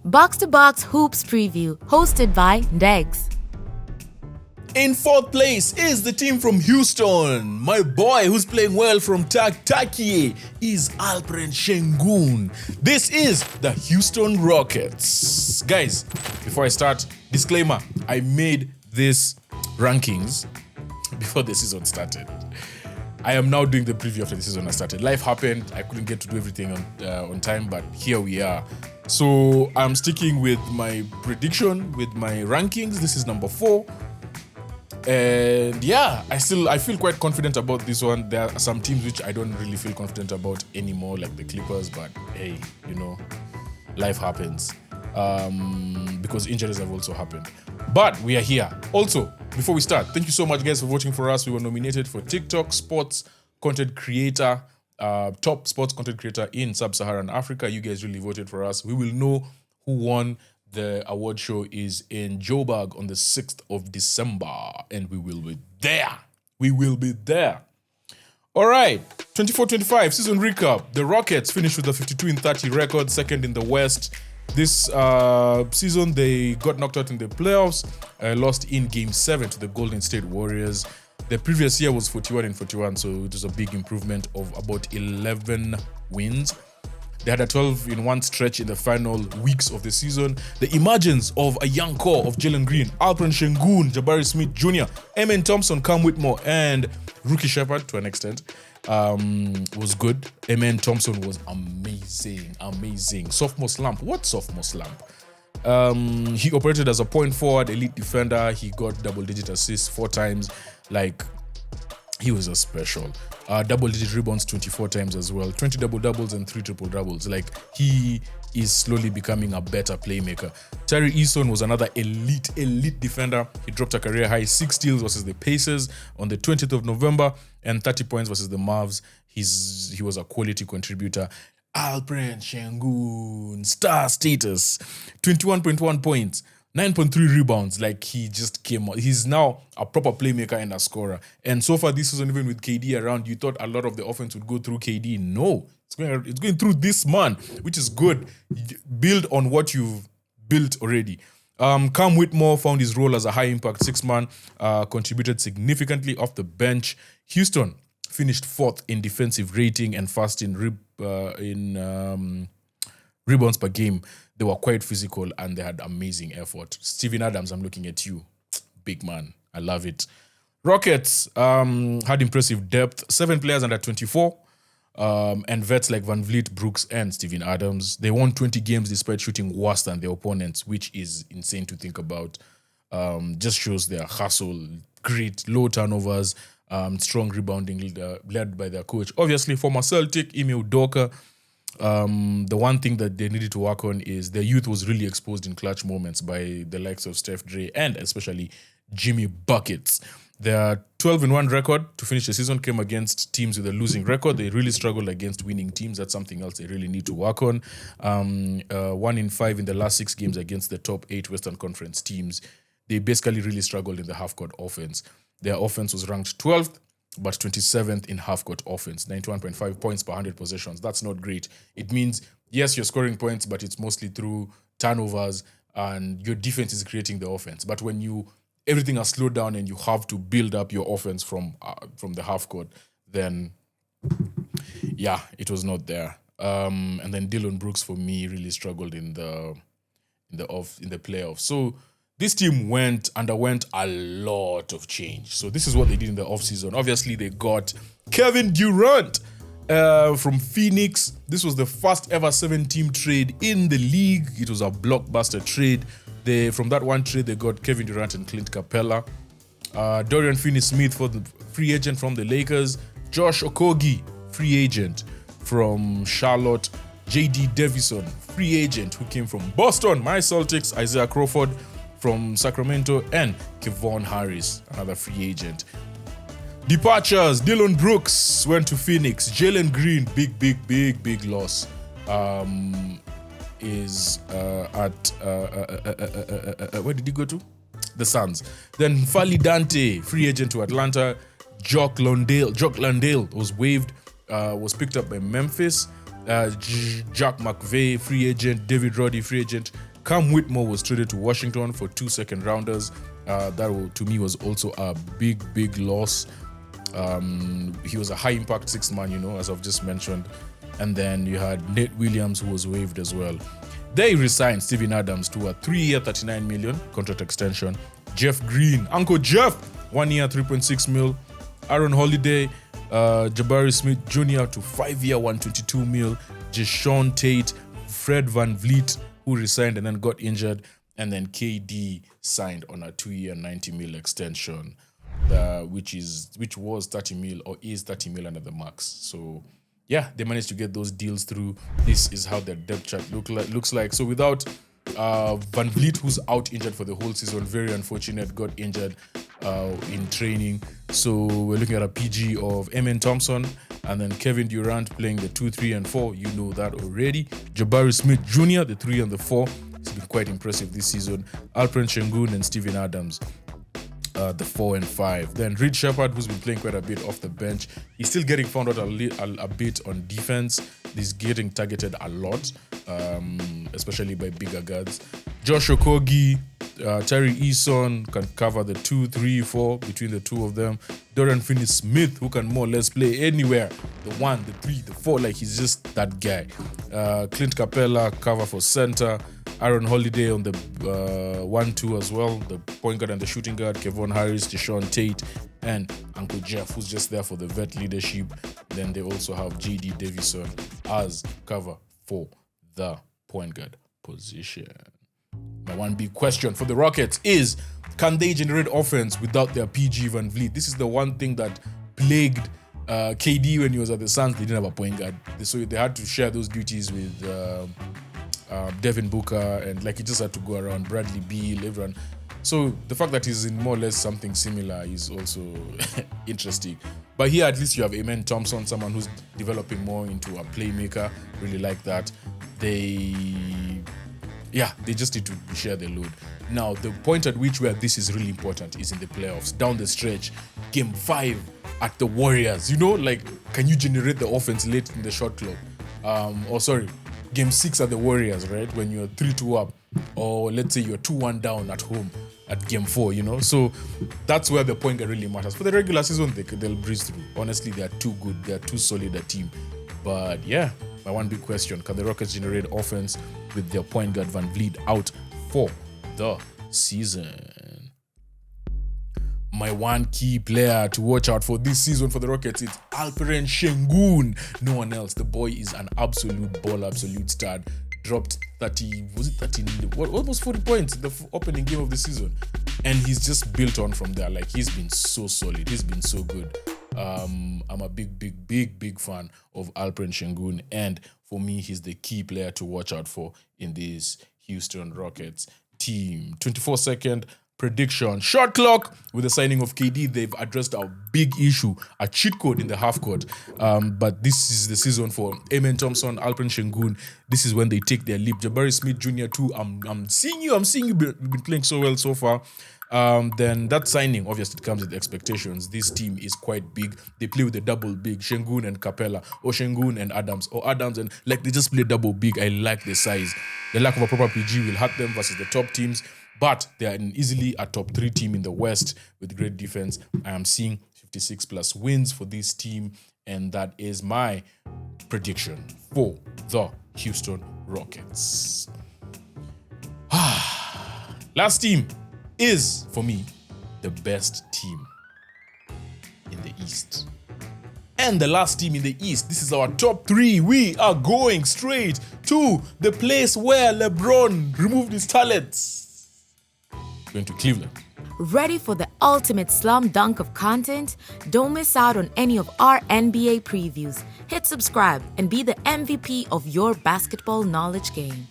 Box to Box Hoops Preview, hosted by Degs. In fourth place is the team from Houston. My boy who's playing well from Turkey is Alperen Şengün. This is the Houston Rockets. Guys, before I start, disclaimer, I made this rankings before the season started. I am now doing the preview after the season has started. Life happened. I couldn't get to do everything on time, but here we are. So I'm sticking with my prediction, with my rankings. This is number 4. And yeah, I feel quite confident about this one. There are some teams which I don't really feel confident about anymore, like the Clippers, but hey, life happens. Because injuries have also happened. But we are here. Also, before we start, thank you so much, guys, for voting for us. We were nominated for TikTok Sports Content Creator, top sports content creator in Sub-Saharan Africa. You guys really voted for us. We will know who won. The award show is in Joburg on the 6th of December, and we will be there. We will be there. All right, 24-25 season recap. The Rockets finished with a 52-30 record, second in the West. This season, they got knocked out in the playoffs, lost in Game 7 to the Golden State Warriors. The previous year was 41-41, so it was a big improvement of about 11 wins. They had a 12-in-1 stretch in the final weeks of the season. The emergence of a young core of Jalen Green, Alperen Şengün, Jabari Smith Jr., Amen Thompson, Cam Whitmore, and Rookie Shepard to an extent was good. Amen Thompson was amazing. Sophomore slump. What sophomore slump? He operated as a point forward, elite defender. He got double-digit assists 4 times. He was a special. Double-digit rebounds 24 times as well. 20 double-doubles and 3 triple-doubles. He is slowly becoming a better playmaker. Tyree Eason was another elite defender. He dropped a career-high 6 steals versus the Pacers on the 20th of November and 30 points versus the Mavs. He was a quality contributor. Alperen Şengün, star status. 21.1 points. 9.3 rebounds, he just came out. He's now a proper playmaker and a scorer. And so far this season, even with KD around, you thought a lot of the offense would go through KD. No, it's going through this man, which is good. Build on what you've built already. Cam Whitmore found his role as a high-impact 6-man, contributed significantly off the bench. Houston finished 4th in defensive rating and first in rebounds per game. They were quite physical and they had amazing effort. Steven Adams, I'm looking at you. Big man. I love it. Rockets had impressive depth. 7 players under 24. And vets like VanVleet, Brooks, and Steven Adams. They won 20 games despite shooting worse than their opponents, which is insane to think about. Just shows their hustle, grit, low turnovers, strong rebounding led by their coach. Obviously, former Celtic, Ime Udoka. The one thing that they needed to work on is their youth was really exposed in clutch moments by the likes of Steph Dre and especially Jimmy Buckets. Their 12-1 record to finish the season came against teams with a losing record. They really struggled against winning teams. That's something else they really need to work on. 1-5 in the last 6 games against the top 8 Western Conference teams. They basically really struggled in the half-court offense. Their offense was ranked 12th, but 27th in half-court offense, 91.5 points per 100 possessions. That's not great. It means, yes, you're scoring points, but it's mostly through turnovers and your defense is creating the offense. But when everything has slowed down and you have to build up your offense from the half-court, then, yeah, it was not there. And then Dillon Brooks, for me, really struggled in the playoffs. So this team underwent a lot of change. So this is what they did in the offseason. Obviously, they got Kevin Durant from Phoenix. This was the first ever 7-team trade in the league. It was a blockbuster trade. From that one trade, they got Kevin Durant and Clint Capela. Dorian Finney-Smith for the free agent from the Lakers. Josh Okogie, free agent from Charlotte. J.D. Davison, free agent who came from Boston. My Celtics, Isaiah Crawford from Sacramento, and Kevon Harris, another free agent. Departures: Dillon Brooks went to Phoenix. Jalen Green, big loss. Is at where did he go to? The Suns. Then Fali Dante, free agent to Atlanta. Jock Landale was waived, was picked up by Memphis. Jack McVay, free agent. David Roddy, free agent. Cam Whitmore was traded to Washington for 2 second-rounders. That, to me, was also a big loss. He was a high-impact sixth man, as I've just mentioned. And then you had Nate Williams, who was waived as well. They re-signed Steven Adams to a 3-year, $39 million contract extension. Jeff Green, Uncle Jeff, 1 year, $3.6 million. Aaron Holiday, Jabari Smith Jr. to 5-year, $122 million. Jae'Sean Tate, Fred VanVleet, who resigned and then got injured. And then KD signed on a 2-year, $90 million extension, which was $30 million or is $30 million at the max. So, yeah, they managed to get those deals through. This is how their depth chart looks like. So without VanVleet, who's out injured for the whole season, very unfortunate, got injured in training. So we're looking at a PG of Amen Thompson and then Kevin Durant playing the 2, 3, and 4. You know that already. Jabari Smith Jr., the 3 and the 4. It's been quite impressive this season. Alperen Sengun and Steven Adams, the 4 and 5. Then Reed Shepherd, who's been playing quite a bit off the bench. He's still getting found out a bit on defense. He's getting targeted a lot, especially by bigger guards. Josh Okogie, Terry Eason can cover the 2, 3, 4 between the two of them. Dorian Finney-Smith, who can more or less play anywhere. The 1, the 3, the 4, like he's just that guy. Clint Capela, cover for center. Aaron Holiday on the 1, 2 as well. The point guard and the shooting guard. Kevon Harris, Jae'Sean Tate, and Uncle Jeff, who's just there for the vet leadership. Then they also have JD Davison as cover for the point guard position. My one big question for the Rockets is, can they generate offense without their PG VanVleet? This is the one thing that plagued KD when he was at the Suns. They didn't have a point guard, so they had to share those duties with Devin Booker, and like he just had to go around Bradley Beal, everyone. So the fact that he's in more or less something similar is also interesting. But here at least you have Amen Thompson, someone who's developing more into a playmaker. Really like that. They just need to share the load. Now, the point at which where this is really important is in the playoffs. Down the stretch, game 5 at the Warriors. Can you generate the offense late in the shot clock? Game 6 at the Warriors, right? When you're 3-2 up, or let's say you're 2-1 down at home at game 4, So that's where the point guard really matters. For the regular season, they'll breeze through. Honestly, they're too good. They're too solid a team. But yeah, my one big question, can the Rockets generate offense with their point guard VanVleet out for the season? My one key player to watch out for this season for the Rockets is Alperen Sengun. No one else. The boy is an absolute baller, absolute stud. Dropped 13, almost 40 points in the opening game of the season. And he's just built on from there. Like, he's been so solid. He's been so good. I'm a big fan of Alperen Sengun. And for me, he's the key player to watch out for in this Houston Rockets team. 24-second prediction. Shot clock. With the signing of KD, they've addressed a big issue, a cheat code in the half court. But this is the season for Amen Thompson, Alperen Sengun. This is when they take their leap. Jabari Smith Jr. too. I'm seeing you. You've been playing so well so far. Then that signing, obviously, it comes with expectations. This team is quite big. They play with a double big, Sengun and Capela, or Sengun and Adams, or Adams and they just play double big. I like the size. The lack of a proper PG will hurt them versus the top teams. But they are easily a top 3 team in the West with great defense. I am seeing 56 plus wins for this team, and that is my prediction for the Houston Rockets. Last team is, for me, the best team in the East. And the last team in the East, this is our top 3. We are going straight to the place where LeBron removed his talents. Going to Cleveland. Ready for the ultimate slam dunk of content? Don't miss out on any of our NBA previews. Hit subscribe and be the MVP of your basketball knowledge game.